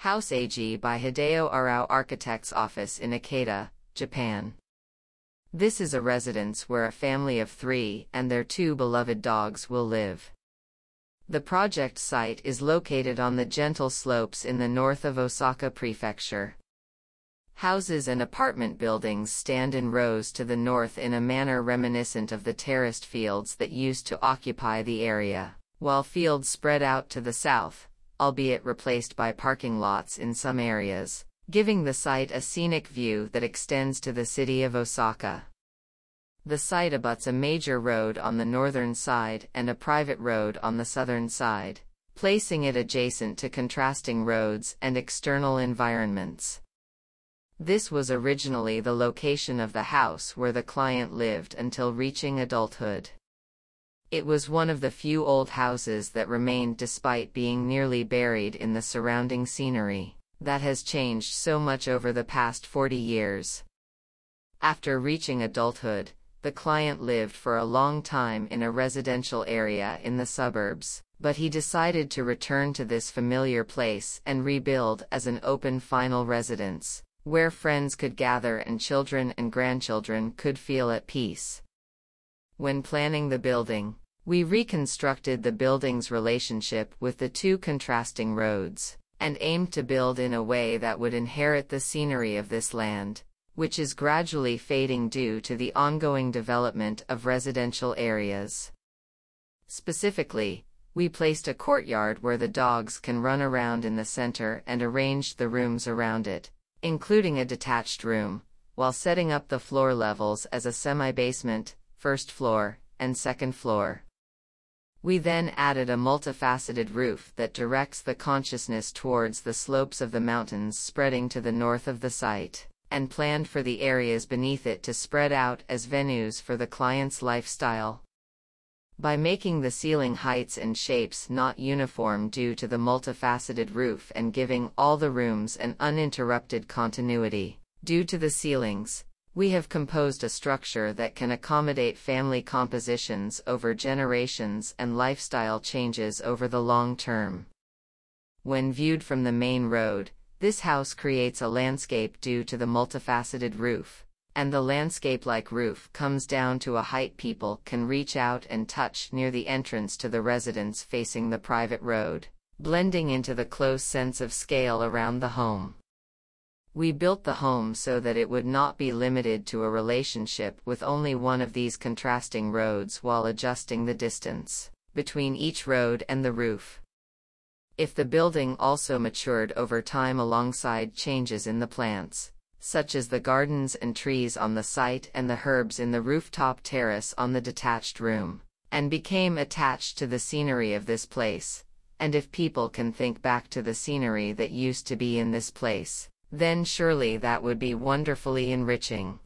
House AG by Hideo Arao Architect's Office in Ikeda, Japan. This is a residence where a family of 3 and their 2 beloved dogs will live. The project site is located on the gentle slopes in the north of Osaka Prefecture. Houses and apartment buildings stand in rows to the north in a manner reminiscent of the terraced fields that used to occupy the area, while fields spread out to the south, albeit replaced by parking lots in some areas, giving the site a scenic view that extends to the city of Osaka. The site abuts a major road on the northern side and a private road on the southern side, placing it adjacent to contrasting roads and external environments. This was originally the location of the house where the client lived until reaching adulthood. It was one of the few old houses that remained despite being nearly buried in the surrounding scenery, that has changed so much over the past 40 years. After reaching adulthood, the client lived for a long time in a residential area in the suburbs, but he decided to return to this familiar place and rebuild as an open final residence, where friends could gather and children and grandchildren could feel at peace. When planning the building, we reconstructed the building's relationship with the 2 contrasting roads, and aimed to build in a way that would inherit the scenery of this land, which is gradually fading due to the ongoing development of residential areas. Specifically, we placed a courtyard where the dogs can run around in the center and arranged the rooms around it, including a detached room, while setting up the floor levels as a semi-basement, first floor, and second floor. We then added a multifaceted roof that directs the consciousness towards the slopes of the mountains spreading to the north of the site, and planned for the areas beneath it to spread out as venues for the client's lifestyle. By making the ceiling heights and shapes not uniform due to the multifaceted roof and giving all the rooms an uninterrupted continuity, due to the ceilings, we have composed a structure that can accommodate family compositions over generations and lifestyle changes over the long term. When viewed from the main road, this house creates a landscape due to the multifaceted roof, and the landscape-like roof comes down to a height people can reach out and touch near the entrance to the residence facing the private road, blending into the close sense of scale around the home. We built the home so that it would not be limited to a relationship with only one of these contrasting roads while adjusting the distance between each road and the roof. If the building also matured over time alongside changes in the plants, such as the gardens and trees on the site and the herbs in the rooftop terrace on the detached room, and became attached to the scenery of this place, and if people can think back to the scenery that used to be in this place, then surely that would be wonderfully enriching.